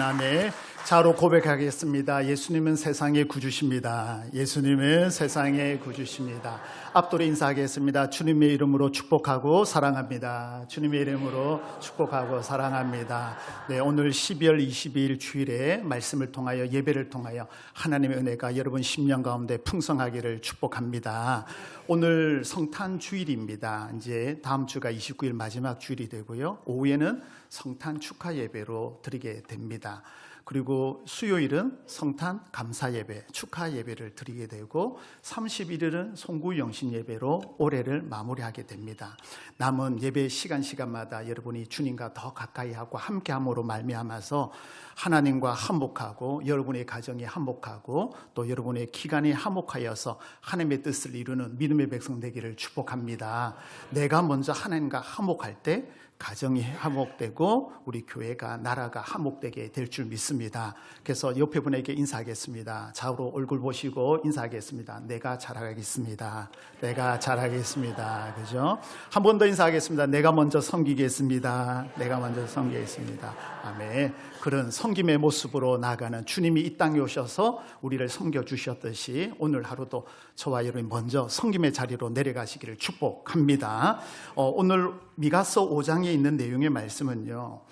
안에 자로 고백하겠습니다. 예수님은 세상의 구주십니다. 예수님은 세상의 구주십니다. 앞도로 인사하겠습니다. 주님의 이름으로 축복하고 사랑합니다. 주님의 이름으로 축복하고 사랑합니다. 네, 오늘 12월 22일 주일에 말씀을 통하여 예배를 통하여 하나님의 은혜가 여러분 심령 가운데 풍성하기를 축복합니다. 오늘 성탄 주일입니다. 이제 다음 주가 29일 마지막 주일이 되고요. 오후에는 성탄 축하 예배로 드리게 됩니다. 그리고 수요일은 성탄 감사 예배, 축하 예배를 드리게 되고 31일은 송구 영신 예배로 올해를 마무리하게 됩니다. 남은 예배 시간마다 여러분이 주님과 더 가까이 하고 함께함으로 말미암아서 하나님과 화목하고 여러분의 가정이 화목하고 또 여러분의 기간이 화목하여서 하나님의 뜻을 이루는 믿음의 백성 되기를 축복합니다. 내가 먼저 하나님과 화목할 때 가정이 화목되고 우리 교회가 나라가 화목되게 될 줄 믿습니다. 그래서 옆에 분에게 인사하겠습니다. 좌우로 얼굴 보시고 인사하겠습니다. 내가 잘하겠습니다. 내가 잘하겠습니다. 그죠? 한 번 더 인사하겠습니다. 내가 먼저 섬기겠습니다. 내가 먼저 섬기겠습니다. 아멘. 그런 섬김의 모습으로 나아가는 주님이 이 땅에 오셔서 우리를 섬겨주셨듯이 오늘 하루도 저와 여러분이 먼저 섬김의 자리로 내려가시기를 축복합니다. 오늘 미가서 5장에 있는 내용의 말씀은요,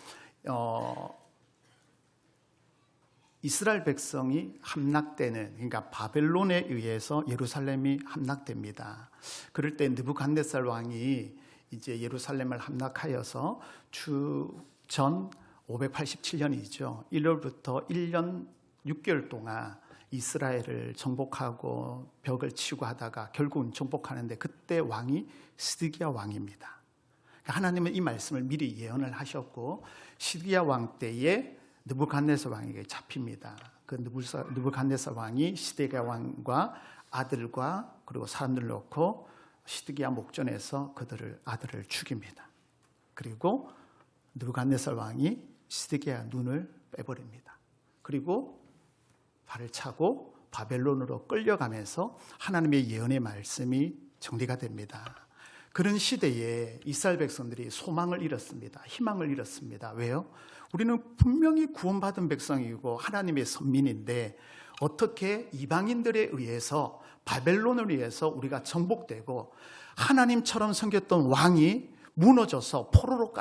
이스라엘 백성이 함락되는, 그러니까 바벨론에 의해서 예루살렘이 함락됩니다. 그럴 때 느부갓네살 왕이 이제 예루살렘을 함락하여서 주전 587년이죠. 1월부터 1년 6개월 동안 이스라엘을 정복하고 벽을 치고 하다가 결국은 정복하는데 그때 왕이 시드기야 왕입니다. 하나님은 이 말씀을 미리 예언을 하셨고 시드기야 왕 때에 느부갓네살 왕에게 잡힙니다. 그 느부갓네살 왕이 시드기야 왕과 아들과 그리고 사람들을 놓고 시드기야 목전에서 아들을 죽입니다. 그리고 느부갓네살 왕이 시드기야 눈을 빼버립니다. 그리고 발을 차고 바벨론으로 끌려가면서 하나님의 예언의 말씀이 정리가 됩니다. 그런 시대에 이스라엘 백성들이 소망을 잃었습니다. 희망을 잃었습니다. 왜요? 우리는 분명히 구원받은 백성이고 하나님의 선민인데 어떻게 이방인들에 의해서 바벨론을 위해서 우리가 정복되고 하나님처럼 섬겼던 왕이 무너져서 포로로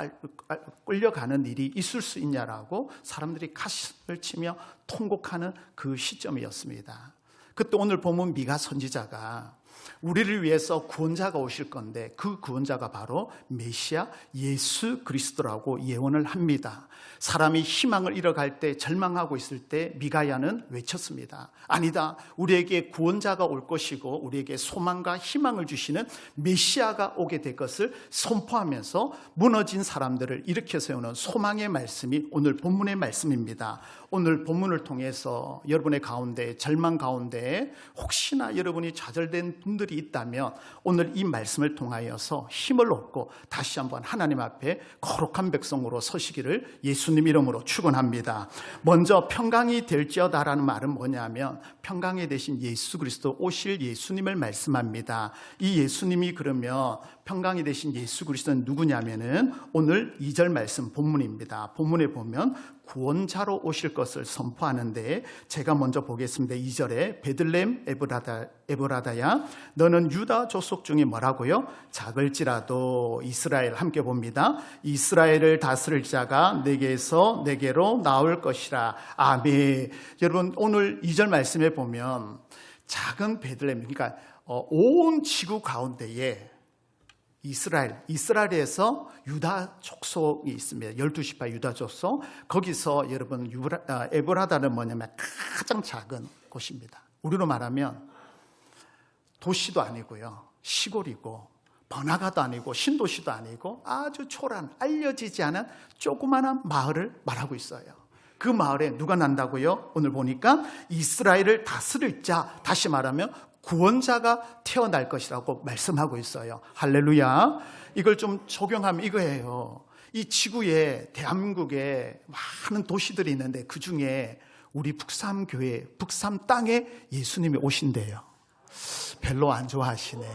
끌려가는 일이 있을 수 있냐라고 사람들이 가슴을 치며 통곡하는 그 시점이었습니다. 그때 오늘 보면 미가 선지자가 우리를 위해서 구원자가 오실 건데 그 구원자가 바로 메시아 예수 그리스도라고 예언을 합니다. 사람이 희망을 잃어갈 때, 절망하고 있을 때 미가야는 외쳤습니다. 아니다, 우리에게 구원자가 올 것이고 우리에게 소망과 희망을 주시는 메시아가 오게 될 것을 선포하면서 무너진 사람들을 일으켜 세우는 소망의 말씀이 오늘 본문의 말씀입니다. 오늘 본문을 통해서 여러분의 가운데, 절망 가운데 혹시나 여러분이 좌절된 분들이 있다면 오늘 이 말씀을 통하여서 힘을 얻고 다시 한번 하나님 앞에 거룩한 백성으로 서시기를 예수님 이름으로 축원합니다. 먼저 평강이 될지어다라는 말은 뭐냐면 평강이 되신 예수 그리스도 오실 예수님을 말씀합니다. 이 예수님이 그러면 평강이 되신 예수 그리스도는 누구냐면은 오늘 2절 말씀 본문입니다. 본문에 보면 구원자로 오실 것을 선포하는데 제가 먼저 보겠습니다. 2절에 베들레헴 에브라다야 너는 유다 족속 중에 뭐라고요? 작을지라도 이스라엘, 함께 봅니다. 이스라엘을 다스릴 자가 내게서 내게로 나올 것이라. 아멘. 여러분 오늘 2절 말씀에 보면 작은 베들레헴, 그러니까 온 지구 가운데에 이스라엘에서 유다 족속이 있습니다. 12지파 유다 족속. 거기서 여러분 에브라다는 뭐냐면 가장 작은 곳입니다. 우리로 말하면 도시도 아니고요, 시골이고 번화가도 아니고 신도시도 아니고 아주 초라한, 알려지지 않은 조그마한 마을을 말하고 있어요. 그 마을에 누가 난다고요? 오늘 보니까 이스라엘을 다스릴 자, 다시 말하면 구원자가 태어날 것이라고 말씀하고 있어요. 할렐루야. 이걸 좀 적용하면 이거예요. 이 지구에, 대한민국에 많은 도시들이 있는데 그 중에 우리 북삼교회, 북삼 땅에 예수님이 오신대요. 별로 안 좋아하시네.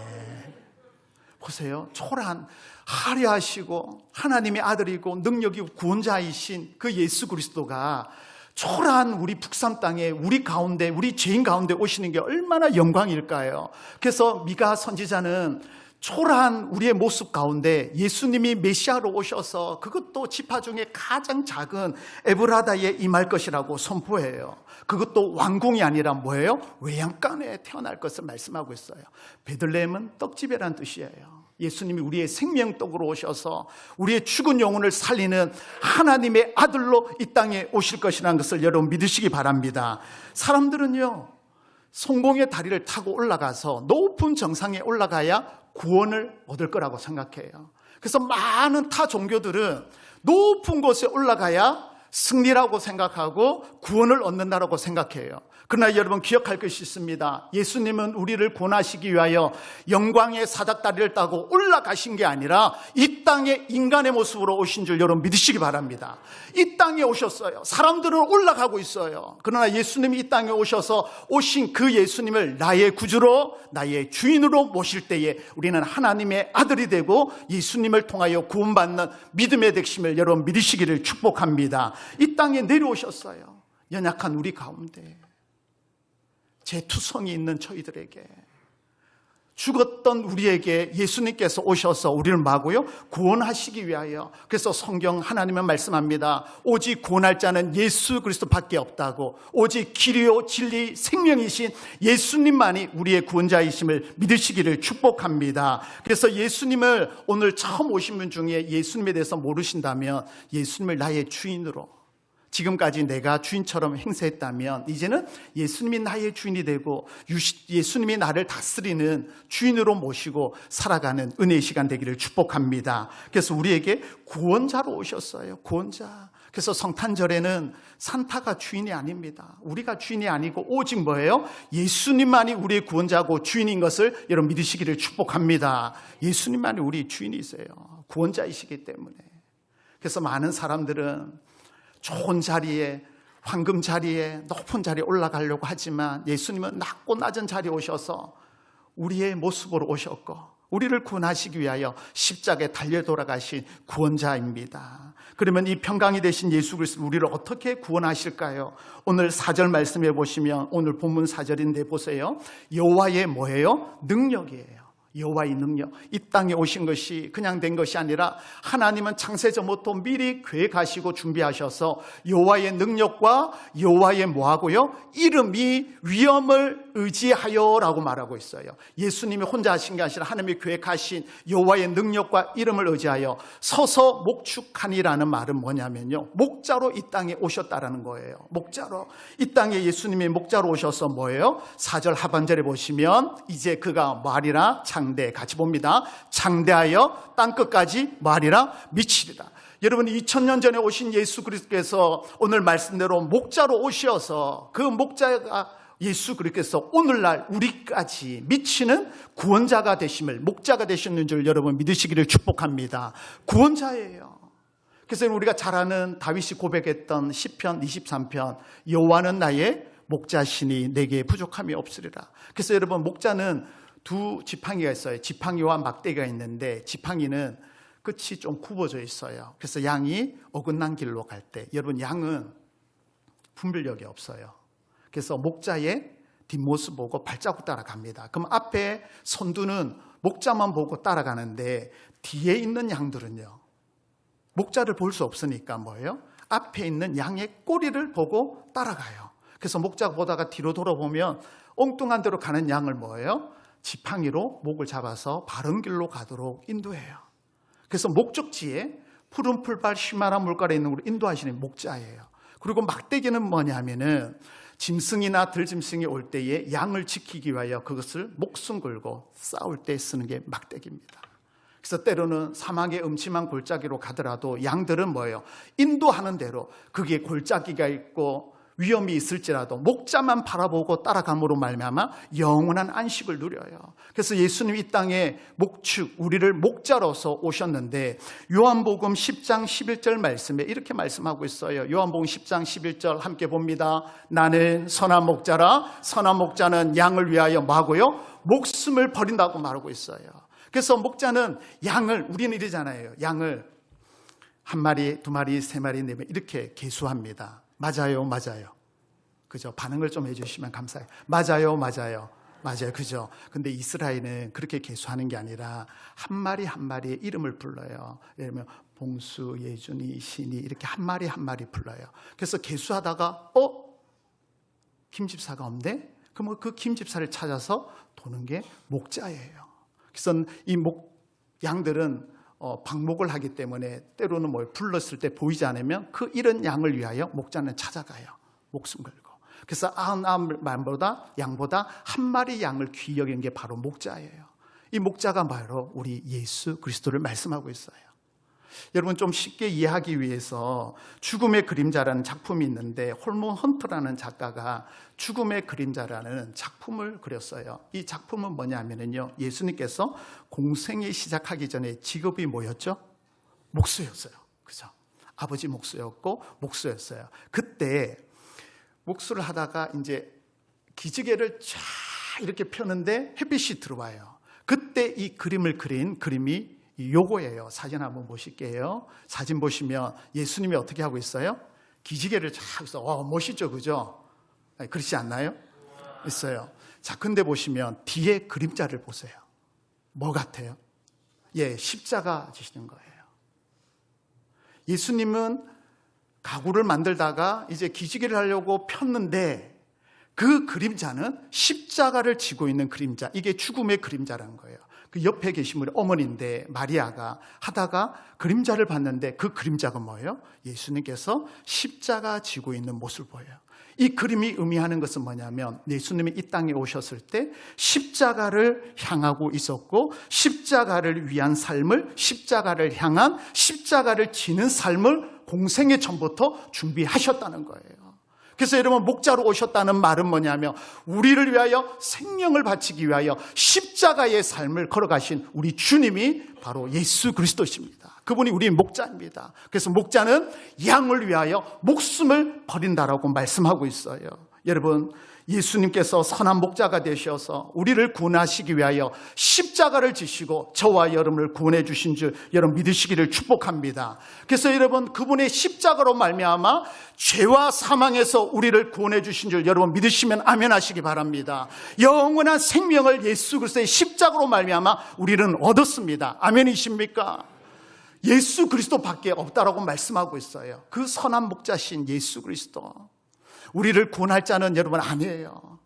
보세요. 초라한, 화려하시고 하나님의 아들이고 능력이 구원자이신 그 예수 그리스도가 초라한 우리 북삼 땅에 우리 가운데 우리 죄인 가운데 오시는 게 얼마나 영광일까요? 그래서 미가 선지자는 초라한 우리의 모습 가운데 예수님이 메시아로 오셔서 그것도 지파 중에 가장 작은 에브라다에 임할 것이라고 선포해요. 그것도 왕궁이 아니라 뭐예요? 외양간에 태어날 것을 말씀하고 있어요. 베들레헴은 떡집이라는 뜻이에요. 예수님이 우리의 생명떡으로 오셔서 우리의 죽은 영혼을 살리는 하나님의 아들로 이 땅에 오실 것이라는 것을 여러분 믿으시기 바랍니다. 사람들은요, 성공의 다리를 타고 올라가서 높은 정상에 올라가야 구원을 얻을 거라고 생각해요. 그래서 많은 타 종교들은 높은 곳에 올라가야 승리라고 생각하고 구원을 얻는다라고 생각해요. 그러나 여러분 기억할 것이 있습니다. 예수님은 우리를 구원하시기 위하여 영광의 사닥다리를 따고 올라가신 게 아니라 이 땅에 인간의 모습으로 오신 줄 여러분 믿으시기 바랍니다. 이 땅에 오셨어요. 사람들은 올라가고 있어요. 그러나 예수님이 이 땅에 오셔서 오신 그 예수님을 나의 구주로 나의 주인으로 모실 때에 우리는 하나님의 아들이 되고 예수님을 통하여 구원받는 믿음의 백심을 여러분 믿으시기를 축복합니다. 이 땅에 내려오셨어요. 연약한 우리 가운데 재투성이 있는 저희들에게, 죽었던 우리에게 예수님께서 오셔서 우리를 마고요 구원하시기 위하여. 그래서 성경 하나님은 말씀합니다. 오직 구원할 자는 예수 그리스도밖에 없다고. 오직 길이요 진리 생명이신 예수님만이 우리의 구원자이심을 믿으시기를 축복합니다. 그래서 예수님을 오늘 처음 오신 분 중에 예수님에 대해서 모르신다면 예수님을 나의 주인으로, 지금까지 내가 주인처럼 행세했다면 이제는 예수님이 나의 주인이 되고 예수님이 나를 다스리는 주인으로 모시고 살아가는 은혜의 시간 되기를 축복합니다. 그래서 우리에게 구원자로 오셨어요. 구원자. 그래서 성탄절에는 산타가 주인이 아닙니다. 우리가 주인이 아니고 오직 뭐예요? 예수님만이 우리의 구원자고 주인인 것을 여러분 믿으시기를 축복합니다. 예수님만이 우리 주인이세요. 구원자이시기 때문에. 그래서 많은 사람들은 좋은 자리에, 황금 자리에, 높은 자리에 올라가려고 하지만 예수님은 낮고 낮은 자리에 오셔서 우리의 모습으로 오셨고 우리를 구원하시기 위하여 십자가에 달려 돌아가신 구원자입니다. 그러면 이 평강이 되신 예수 그리스도 우리를 어떻게 구원하실까요? 오늘 4절 말씀해 보시면, 오늘 본문 4절인데 보세요. 여호와의 뭐예요? 능력이에요. 여호와의 능력. 이 땅에 오신 것이 그냥 된 것이 아니라 하나님은 창세전부터 미리 계획하시고 준비하셔서 여호와의 능력과 여호와의 뭐하고요? 이름이 위엄을 의지하여라고 말하고 있어요. 예수님이 혼자 하신 게 아니라 하나님이 계획하신 여호와의 능력과 이름을 의지하여 서서 목축하니라는 말은 뭐냐면요, 목자로 이 땅에 오셨다라는 거예요. 목자로. 이 땅에 예수님이 목자로 오셔서 뭐예요? 4절 하반절에 보시면 이제 그가 말이라 장대, 같이 봅니다. 장대하여 땅끝까지 말이라 미치리라. 여러분 2000년 전에 오신 예수 그리스도께서 오늘 말씀대로 목자로 오셔서 그 목자가 예수 그리스도께서 오늘날 우리까지 미치는 구원자가 되심을, 목자가 되셨는 줄 여러분 믿으시기를 축복합니다. 구원자예요. 그래서 우리가 잘 아는 다윗이 고백했던 시편 23편, 여호와는 나의 목자시니 내게 부족함이 없으리라. 그래서 여러분 목자는 두 지팡이가 있어요. 지팡이와 막대기가 있는데 지팡이는 끝이 좀 굽어져 있어요. 그래서 양이 어긋난 길로 갈 때, 여러분 양은 분별력이 없어요. 그래서 목자의 뒷모습 보고 발자국 따라갑니다. 그럼 앞에 선두는 목자만 보고 따라가는데 뒤에 있는 양들은요, 목자를 볼 수 없으니까 뭐예요? 앞에 있는 양의 꼬리를 보고 따라가요. 그래서 목자가 보다가 뒤로 돌아보면 엉뚱한 데로 가는 양을 뭐예요? 지팡이로 목을 잡아서 바른 길로 가도록 인도해요. 그래서 목적지에 푸른 풀밭 쉬마란 물가에 있는 곳으로 인도하시는 목자예요. 그리고 막대기는 뭐냐면은 짐승이나 들짐승이 올 때에 양을 지키기 위하여 그것을 목숨 걸고 싸울 때 쓰는 게 막대기입니다. 그래서 때로는 사막의 음침한 골짜기로 가더라도 양들은 뭐예요? 인도하는 대로, 그게 골짜기가 있고 위험이 있을지라도 목자만 바라보고 따라감으로 말미암아 영원한 안식을 누려요. 그래서 예수님이 이 땅에 목축, 우리를 목자로서 오셨는데 요한복음 10장 11절 말씀에 이렇게 말씀하고 있어요. 요한복음 10장 11절 함께 봅니다. 나는 선한 목자라. 선한 목자는 양을 위하여 뭐하고요? 목숨을 버린다고 말하고 있어요. 그래서 목자는 양을, 우리는 이러잖아요. 양을 한 마리, 두 마리, 세 마리, 네 마리 이렇게 계수합니다. 맞아요, 맞아요. 그죠? 반응을 좀 해주시면 감사해요. 맞아요, 맞아요. 맞아요. 그죠? 근데 이스라엘은 그렇게 계수하는 게 아니라 한 마리 한 마리의 이름을 불러요. 예를 들면 봉수, 예준이, 신이 이렇게 한 마리 한 마리 불러요. 그래서 계수하다가 김 집사가 없네? 그러면 그 김 집사를 찾아서 도는 게 목자예요. 그래서 이 양들은 방목을 하기 때문에 때로는 불렀을 때 보이지 않으면 그 잃은 양을 위하여 목자는 찾아가요. 목숨 걸고. 그래서 99 양보다 한 마리 양을 귀히 여긴 게 바로 목자예요. 이 목자가 바로 우리 예수 그리스도를 말씀하고 있어요. 여러분 좀 쉽게 이해하기 위해서 죽음의 그림자라는 작품이 있는데 홀몬 헌트라는 작가가 죽음의 그림자라는 작품을 그렸어요. 이 작품은 뭐냐면요, 예수님께서 공생이 시작하기 전에 직업이 뭐였죠? 목수였어요. 그죠? 아버지 목수였고 목수였어요. 그때 목수를 하다가 이제 기지개를 쫙 이렇게 펴는데 햇빛이 들어와요. 그때 이 그림을 그린 그림이 요거예요. 사진 한번 보실게요. 사진 보시면 예수님이 어떻게 하고 있어요? 기지개를 쫙 해서 멋있죠, 그죠? 그렇지 않나요? 있어요. 자, 근데 보시면 뒤에 그림자를 보세요. 뭐 같아요? 십자가 지시는 거예요. 예수님은 가구를 만들다가 이제 기지개를 하려고 폈는데 그 그림자는 십자가를 지고 있는 그림자, 이게 죽음의 그림자라는 거예요. 그 옆에 계신 분이 어머니인데 마리아가 하다가 그림자를 봤는데 그 그림자가 뭐예요? 예수님께서 십자가 지고 있는 모습을 보여요. 이 그림이 의미하는 것은 뭐냐면 예수님이 이 땅에 오셨을 때 십자가를 향하고 있었고 십자가를 위한 삶을, 십자가를 향한, 십자가를 지는 삶을 공생의 전부터 준비하셨다는 거예요. 그래서 여러분 목자로 오셨다는 말은 뭐냐면 우리를 위하여 생명을 바치기 위하여 십자가의 삶을 걸어가신 우리 주님이 바로 예수 그리스도십니다. 그분이 우리 목자입니다. 그래서 목자는 양을 위하여 목숨을 버린다라고 말씀하고 있어요. 여러분 예수님께서 선한 목자가 되셔서 우리를 구원하시기 위하여 십자가를 지시고 저와 여러분을 구원해 주신 줄 여러분 믿으시기를 축복합니다. 그래서 여러분 그분의 십자가로 말미암아 죄와 사망에서 우리를 구원해 주신 줄 여러분 믿으시면 아멘 하시기 바랍니다. 영원한 생명을 예수 그리스도의 십자가로 말미암아 우리는 얻었습니다. 아멘이십니까? 예수 그리스도밖에 없다라고 말씀하고 있어요. 그 선한 목자신 예수 그리스도. 우리를 구원할 자는 여러분 아니에요.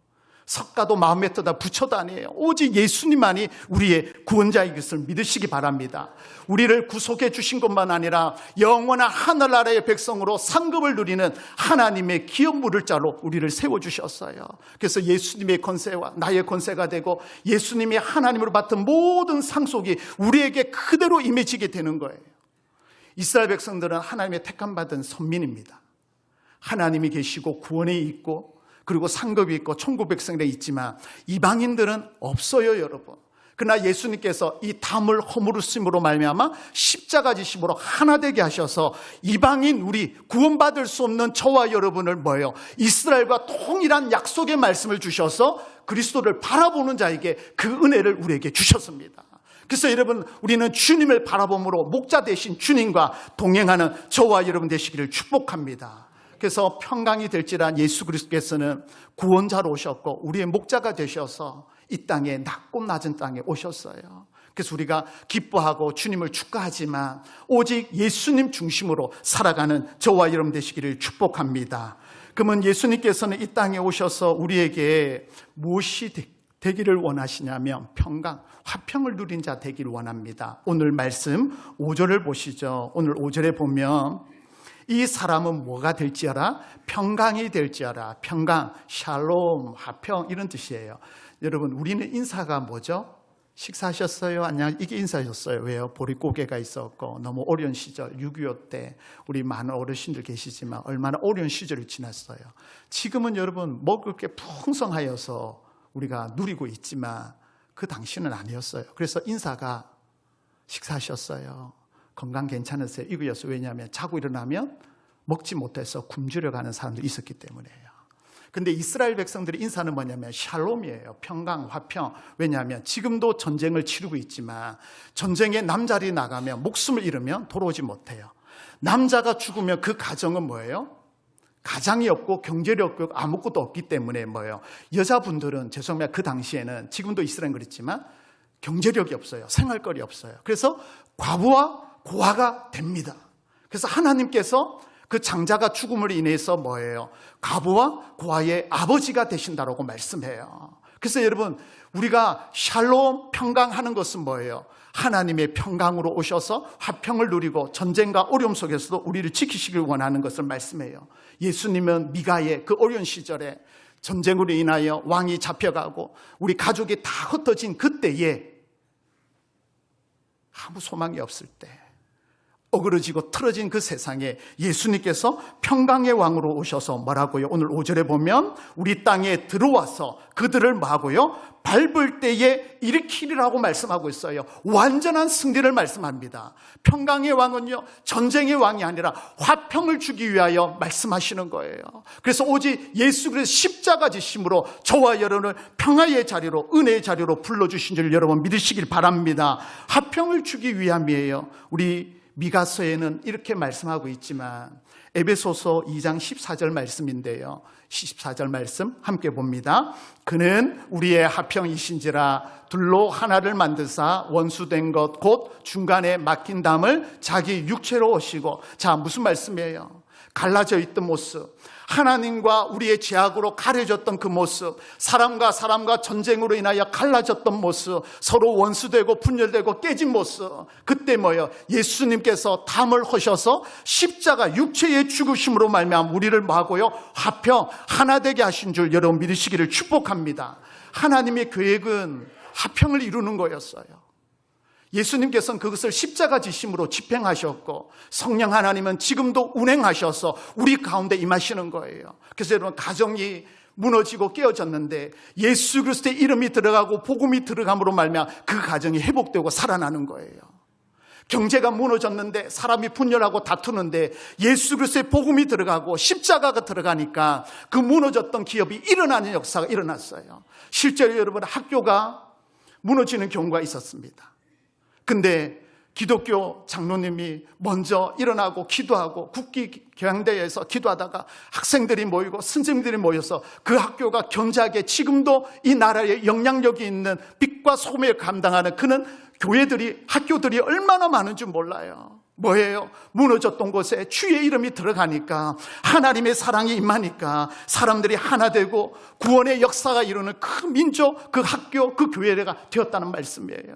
석가도 마음에 떠다 부처도 아니에요. 오직 예수님만이 우리의 구원자인 것을 믿으시기 바랍니다. 우리를 구속해 주신 것만 아니라 영원한 하늘나라의 백성으로 상급을 누리는 하나님의 기업 물을 자로 우리를 세워주셨어요. 그래서 예수님의 권세와 나의 권세가 되고 예수님이 하나님으로 받은 모든 상속이 우리에게 그대로 임해지게 되는 거예요. 이스라엘 백성들은 하나님의 택함받은 선민입니다. 하나님이 계시고 구원이 있고 그리고 상급이 있고 천국 백성들이 있지만 이방인들은 없어요, 여러분. 그러나 예수님께서 이 담을 허물으심으로 말미암아 십자가 지심으로 하나 되게 하셔서 이방인 우리 구원받을 수 없는 저와 여러분을 뭐예요? 이스라엘과 동일한 약속의 말씀을 주셔서 그리스도를 바라보는 자에게 그 은혜를 우리에게 주셨습니다. 그래서 여러분 우리는 주님을 바라봄으로 목자 되신 주님과 동행하는 저와 여러분 되시기를 축복합니다. 그래서 평강이 될지란 예수 그리스도께서는 구원자로 오셨고 우리의 목자가 되셔서 이 땅에 낮고 낮은 땅에 오셨어요. 그래서 우리가 기뻐하고 주님을 축하하지만 오직 예수님 중심으로 살아가는 저와 여러분 되시기를 축복합니다. 그러면 예수님께서는 이 땅에 오셔서 우리에게 무엇이 되기를 원하시냐면 평강, 화평을 누린 자 되기를 원합니다. 오늘 말씀 5절을 보시죠. 오늘 5절에 보면 이 사람은 뭐가 될지어라? 평강이 될지어라. 평강, 샬롬, 화평 이런 뜻이에요. 여러분 우리는 인사가 뭐죠? 식사하셨어요? 안녕. 이게 인사였어요. 왜요? 보릿고개가 있었고 너무 어려운 시절 6.25 때 우리 많은 어르신들 계시지만 얼마나 어려운 시절을 지났어요. 지금은 여러분 먹을 게 풍성하여서 우리가 누리고 있지만 그 당시는 아니었어요. 그래서 인사가 식사하셨어요? 건강 괜찮으세요? 이거였어요. 왜냐하면 자고 일어나면 먹지 못해서 굶주려 가는 사람들이 있었기 때문이에요. 근데 이스라엘 백성들의 인사는 뭐냐면 샬롬이에요. 평강, 화평. 왜냐하면 지금도 전쟁을 치르고 있지만 전쟁에 남자들이 나가면 목숨을 잃으면 돌아오지 못해요. 남자가 죽으면 그 가정은 뭐예요? 가장이 없고 경제력이 없고 아무것도 없기 때문에 뭐예요? 여자분들은 죄송합니다. 그 당시에는 지금도 이스라엘은 그렇지만 경제력이 없어요. 생활거리 없어요. 그래서 과부와 고아가 됩니다. 그래서 하나님께서 그 장자가 죽음으로 인해서 뭐예요? 과부와 고아의 아버지가 되신다라고 말씀해요. 그래서 여러분, 우리가 샬롬 평강하는 것은 뭐예요? 하나님의 평강으로 오셔서 화평을 누리고 전쟁과 어려움 속에서도 우리를 지키시길 원하는 것을 말씀해요. 예수님은 미가의 그 어려운 시절에 전쟁으로 인하여 왕이 잡혀가고 우리 가족이 다 흩어진 그때에 아무 소망이 없을 때, 어그러지고 틀어진 그 세상에 예수님께서 평강의 왕으로 오셔서 뭐라고요? 오늘 5절에 보면 우리 땅에 들어와서 그들을 뭐하고요? 밟을 때에 일으키리라고 말씀하고 있어요. 완전한 승리를 말씀합니다. 평강의 왕은요, 전쟁의 왕이 아니라 화평을 주기 위하여 말씀하시는 거예요. 그래서 오직 예수 그리스도의 십자가 지심으로 저와 여러분을 평화의 자리로, 은혜의 자리로 불러주신 줄 여러분 믿으시길 바랍니다. 화평을 주기 위함이에요. 우리 미가서에는 이렇게 말씀하고 있지만 에베소서 2장 14절 말씀인데요. 14절 말씀 함께 봅니다. 그는 우리의 화평이신지라 둘로 하나를 만드사 원수된 것 곧 중간에 막힌 담을 자기 육체로 오시고. 자, 무슨 말씀이에요? 갈라져 있던 모습, 하나님과 우리의 죄악으로 가려졌던 그 모습, 사람과 전쟁으로 인하여 갈라졌던 모습, 서로 원수되고 분열되고 깨진 모습, 그때 뭐예요? 예수님께서 담을 허셔서 십자가 육체의 죽으심으로 말미암아 우리를 뭐하고요? 화평, 하나 되게 하신 줄 여러분 믿으시기를 축복합니다. 하나님의 계획은 화평을 이루는 거였어요. 예수님께서는 그것을 십자가 지심으로 집행하셨고 성령 하나님은 지금도 운행하셔서 우리 가운데 임하시는 거예요. 그래서 여러분, 가정이 무너지고 깨어졌는데 예수 그리스도의 이름이 들어가고 복음이 들어감으로 말미암아 그 가정이 회복되고 살아나는 거예요. 경제가 무너졌는데 사람이 분열하고 다투는데 예수 그리스도의 복음이 들어가고 십자가가 들어가니까 그 무너졌던 기업이 일어나는 역사가 일어났어요. 실제로 여러분, 학교가 무너지는 경우가 있었습니다. 근데 기독교 장로님이 먼저 일어나고 기도하고 국기경양대회에서 기도하다가 학생들이 모이고 선생님들이 모여서 그 학교가 견자하게 지금도 이 나라에 영향력이 있는 빛과 소금을 감당하는 그는 교회들이, 학교들이 얼마나 많은 줄 몰라요. 뭐예요? 무너졌던 곳에 주의 이름이 들어가니까, 하나님의 사랑이 임하니까 사람들이 하나 되고 구원의 역사가 이루는 그 민족, 그 학교, 그 교회가 되었다는 말씀이에요.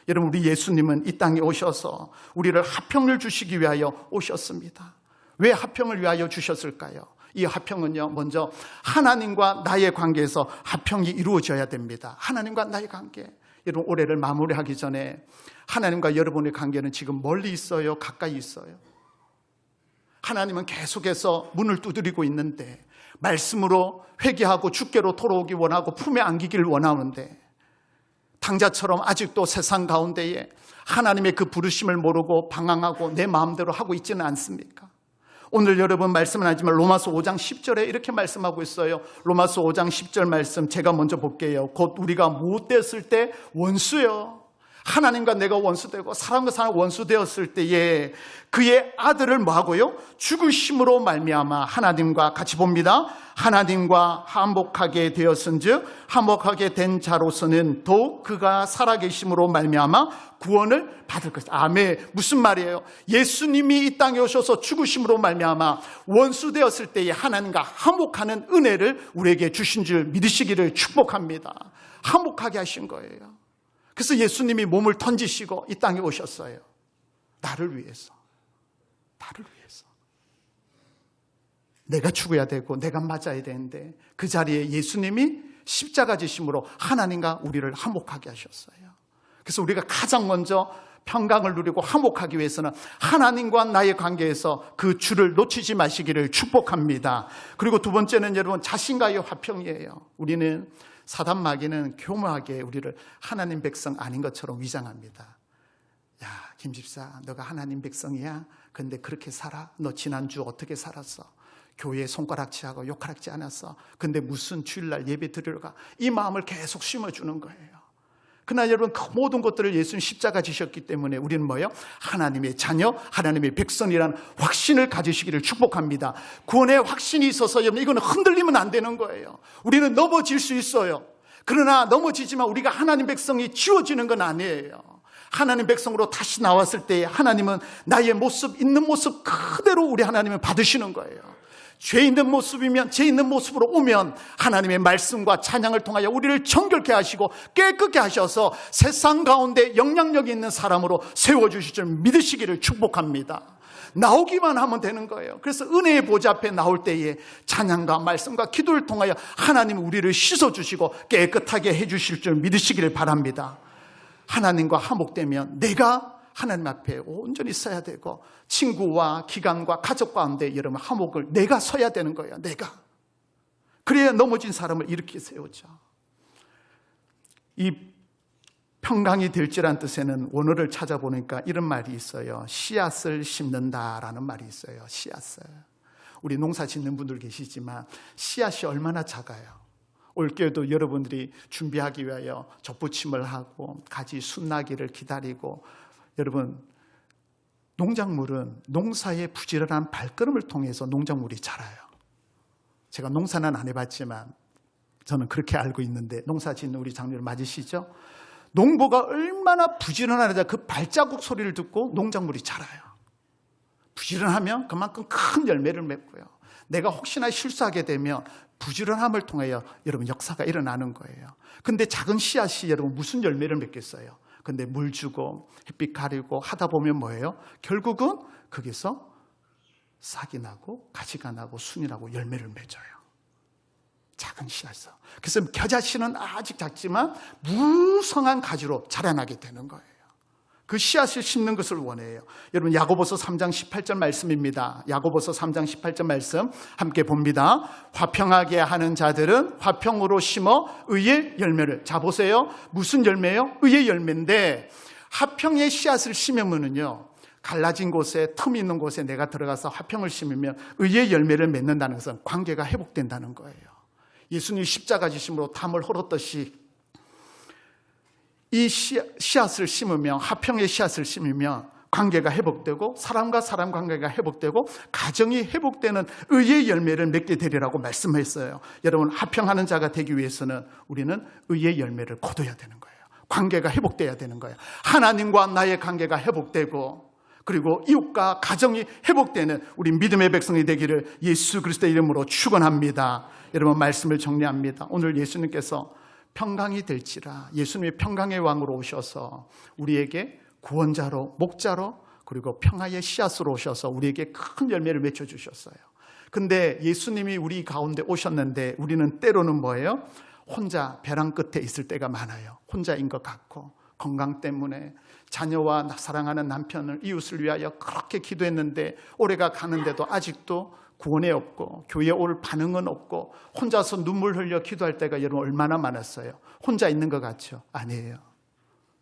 여러분, 우리 예수님은 이 땅에 오셔서 우리를 화평을 주시기 위하여 오셨습니다. 왜 화평을 위하여 주셨을까요? 이 화평은요, 먼저 하나님과 나의 관계에서 화평이 이루어져야 됩니다. 하나님과 나의 관계. 여러분, 올해를 마무리하기 전에 하나님과 여러분의 관계는 지금 멀리 있어요? 가까이 있어요? 하나님은 계속해서 문을 두드리고 있는데, 말씀으로 회개하고 주께로 돌아오기 원하고 품에 안기기를 원하는데, 당자처럼 아직도 세상 가운데에 하나님의 그 부르심을 모르고 방황하고 내 마음대로 하고 있지는 않습니까? 오늘 여러분 말씀은 하지만 로마서 5장 10절에 이렇게 말씀하고 있어요. 로마서 5장 10절 말씀 제가 먼저 볼게요. 곧 우리가 못됐을 때 원수요, 하나님과 내가 원수되고 사람과 사람 원수되었을 때에 그의 아들을 뭐하고요? 죽으심으로 말미암아 하나님과 같이 봅니다. 하나님과 화목하게 되었은즉 화목하게 된 자로서는 더욱 그가 살아계심으로 말미암아 구원을 받을 것이다. 아멘. 무슨 말이에요? 예수님이 이 땅에 오셔서 죽으심으로 말미암아 원수되었을 때에 하나님과 화목하는 은혜를 우리에게 주신 줄 믿으시기를 축복합니다. 화목하게 하신 거예요. 그래서 예수님이 몸을 던지시고 이 땅에 오셨어요. 나를 위해서. 나를 위해서. 내가 죽어야 되고 내가 맞아야 되는데 그 자리에 예수님이 십자가 지심으로 하나님과 우리를 화목하게 하셨어요. 그래서 우리가 가장 먼저 평강을 누리고 화목하기 위해서는 하나님과 나의 관계에서 그 줄을 놓치지 마시기를 축복합니다. 그리고 두 번째는 여러분, 자신과의 화평이에요. 우리는 사단 마귀는 교묘하게 우리를 하나님 백성 아닌 것처럼 위장합니다. 야, 김 집사, 너가 하나님 백성이야? 근데 그렇게 살아? 너 지난주 어떻게 살았어? 교회에 손가락질하고 욕하지 않았어? 근데 무슨 주일날 예배 드리러 가? 이 마음을 계속 심어주는 거예요. 그러나 여러분 그 모든 것들을 예수님 십자가 지셨기 때문에 우리는 뭐예요? 하나님의 자녀, 하나님의 백성이라는 확신을 가지시기를 축복합니다. 구원의 확신이 있어서 여러분 이거는 흔들리면 안 되는 거예요. 우리는 넘어질 수 있어요. 그러나 넘어지지만 우리가 하나님 백성이 지워지는 건 아니에요. 하나님 백성으로 다시 나왔을 때 하나님은 나의 모습, 있는 모습 그대로 우리 하나님은 받으시는 거예요. 죄 있는 모습이면 죄 있는 모습으로 오면 하나님의 말씀과 찬양을 통하여 우리를 정결케 하시고 깨끗게 하셔서 세상 가운데 영향력이 있는 사람으로 세워주실 줄 믿으시기를 축복합니다. 나오기만 하면 되는 거예요. 그래서 은혜의 보좌 앞에 나올 때에 찬양과 말씀과 기도를 통하여 하나님은 우리를 씻어주시고 깨끗하게 해주실 줄 믿으시기를 바랍니다. 하나님과 화목되면 내가 하나님 앞에 온전히 서야 되고 친구와 기관과 가족 가운데 여러분 화목을 내가 서야 되는 거예요. 내가. 그래야 넘어진 사람을 일으켜 세우죠. 이 평강이 될지란 뜻에는 원어를 찾아보니까 이런 말이 있어요. 씨앗을 심는다라는 말이 있어요. 씨앗을. 우리 농사 짓는 분들 계시지만 씨앗이 얼마나 작아요. 올겨울도 여러분들이 준비하기 위하여 접붙임을 하고 가지 순나기를 기다리고 여러분 농작물은 농사의 부지런한 발걸음을 통해서 농작물이 자라요. 제가 농사는 안 해봤지만 저는 그렇게 알고 있는데 농사 짓는 우리 장로님 맞으시죠? 농부가 얼마나 부지런하냐 그 발자국 소리를 듣고 농작물이 자라요. 부지런하면 그만큼 큰 열매를 맺고요. 내가 혹시나 실수하게 되면 부지런함을 통하여 여러분 역사가 일어나는 거예요. 근데 작은 씨앗이 여러분 무슨 열매를 맺겠어요? 근데 물 주고 햇빛 가리고 하다 보면 뭐예요? 결국은 거기서 싹이 나고 가지가 나고 순이 나고 열매를 맺어요. 작은 씨앗에서. 그래서 겨자씨는 아직 작지만 무성한 가지로 자라나게 되는 거예요. 그 씨앗을 심는 것을 원해요. 여러분 야고보서 3장 18절 말씀입니다. 야고보서 3장 18절 말씀 함께 봅니다. 화평하게 하는 자들은 화평으로 심어 의의 열매를. 자 보세요. 무슨 열매예요? 의의 열매인데 화평의 씨앗을 심으면요 갈라진 곳에 틈이 있는 곳에 내가 들어가서 화평을 심으면 의의 열매를 맺는다는 것은 관계가 회복된다는 거예요. 예수님 십자가 지심으로 담을 헐었듯이 이 씨앗을 심으면 화평의 씨앗을 심으면 관계가 회복되고 사람과 사람 관계가 회복되고 가정이 회복되는 의의 열매를 맺게 되리라고 말씀했어요. 여러분 화평하는 자가 되기 위해서는 우리는 의의 열매를 거둬야 되는 거예요. 관계가 회복돼야 되는 거예요. 하나님과 나의 관계가 회복되고 그리고 이웃과 가정이 회복되는 우리 믿음의 백성이 되기를 예수 그리스도의 이름으로 축원합니다. 여러분 말씀을 정리합니다. 오늘 예수님께서 평강이 될지라 예수님이 평강의 왕으로 오셔서 우리에게 구원자로 목자로 그리고 평화의 씨앗으로 오셔서 우리에게 큰 열매를 맺어주셨어요. 근데 예수님이 우리 가운데 오셨는데 우리는 때로는 뭐예요? 혼자 벼랑 끝에 있을 때가 많아요. 혼자인 것 같고 건강 때문에 자녀와 사랑하는 남편을 이웃을 위하여 그렇게 기도했는데 올해가 가는데도 아직도 구원이 없고 교회에 올 반응은 없고 혼자서 눈물 흘려 기도할 때가 여러분 얼마나 많았어요. 혼자 있는 것 같죠? 아니에요.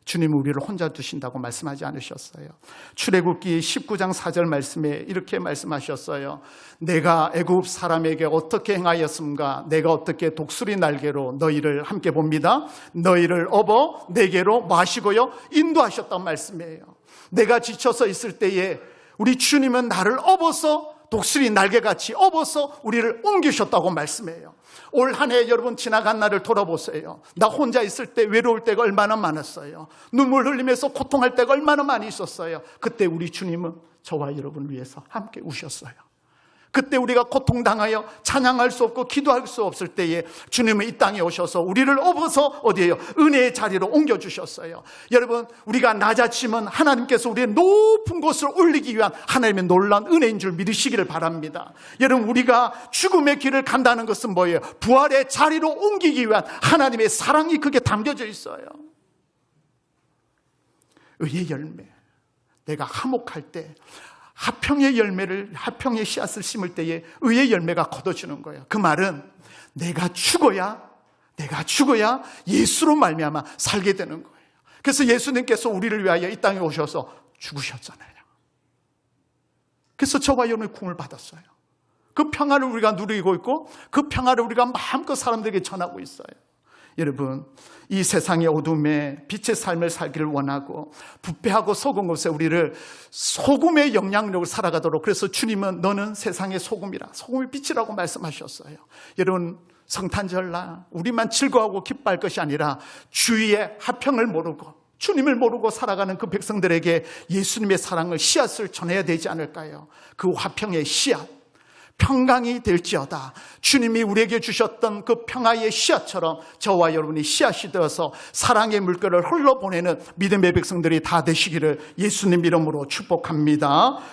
주님은 우리를 혼자 두신다고 말씀하지 않으셨어요. 출애굽기 19장 4절 말씀에 이렇게 말씀하셨어요. 내가 애굽 사람에게 어떻게 행하였음가? 내가 어떻게 독수리 날개로 너희를 함께 봅니다. 너희를 업어 내게로 마시고요 인도하셨단 말씀이에요. 내가 지쳐서 있을 때에 우리 주님은 나를 업어서 독수리 날개같이 업어서 우리를 옮기셨다고 말씀해요. 올 한 해 여러분 지나간 날을 돌아보세요. 나 혼자 있을 때 외로울 때가 얼마나 많았어요. 눈물 흘리면서 고통할 때가 얼마나 많이 있었어요. 그때 우리 주님은 저와 여러분을 위해서 함께 우셨어요. 그때 우리가 고통당하여 찬양할 수 없고 기도할 수 없을 때에 주님은 이 땅에 오셔서 우리를 업어서 어디에요? 은혜의 자리로 옮겨주셨어요. 여러분 우리가 낮아지면 하나님께서 우리의 높은 곳을 올리기 위한 하나님의 놀라운 은혜인 줄 믿으시기를 바랍니다. 여러분 우리가 죽음의 길을 간다는 것은 뭐예요? 부활의 자리로 옮기기 위한 하나님의 사랑이 그게 담겨져 있어요. 의의 열매. 내가 화목할 때 화평의 열매를 화평의 씨앗을 심을 때에 의의 열매가 거둬지는 거예요. 그 말은 내가 죽어야 예수로 말미암아 살게 되는 거예요. 그래서 예수님께서 우리를 위하여 이 땅에 오셔서 죽으셨잖아요. 그래서 저와 여러분의 구원을 받았어요. 그 평화를 우리가 누리고 있고 그 평화를 우리가 마음껏 사람들에게 전하고 있어요. 여러분, 이 세상의 어둠에 빛의 삶을 살기를 원하고 부패하고 속은 곳에 우리를 소금의 영향력을 살아가도록, 그래서 주님은 너는 세상의 소금이라, 소금의 빛이라고 말씀하셨어요. 여러분, 성탄절날 우리만 즐거워하고 기뻐할 것이 아니라 주위의 화평을 모르고 주님을 모르고 살아가는 그 백성들에게 예수님의 사랑을, 씨앗을 전해야 되지 않을까요? 그 화평의 씨앗, 평강이 될지어다. 주님이 우리에게 주셨던 그 평화의 씨앗처럼 저와 여러분이 씨앗이 되어서 사랑의 물결을 흘러보내는 믿음의 백성들이 다 되시기를 예수님 이름으로 축복합니다.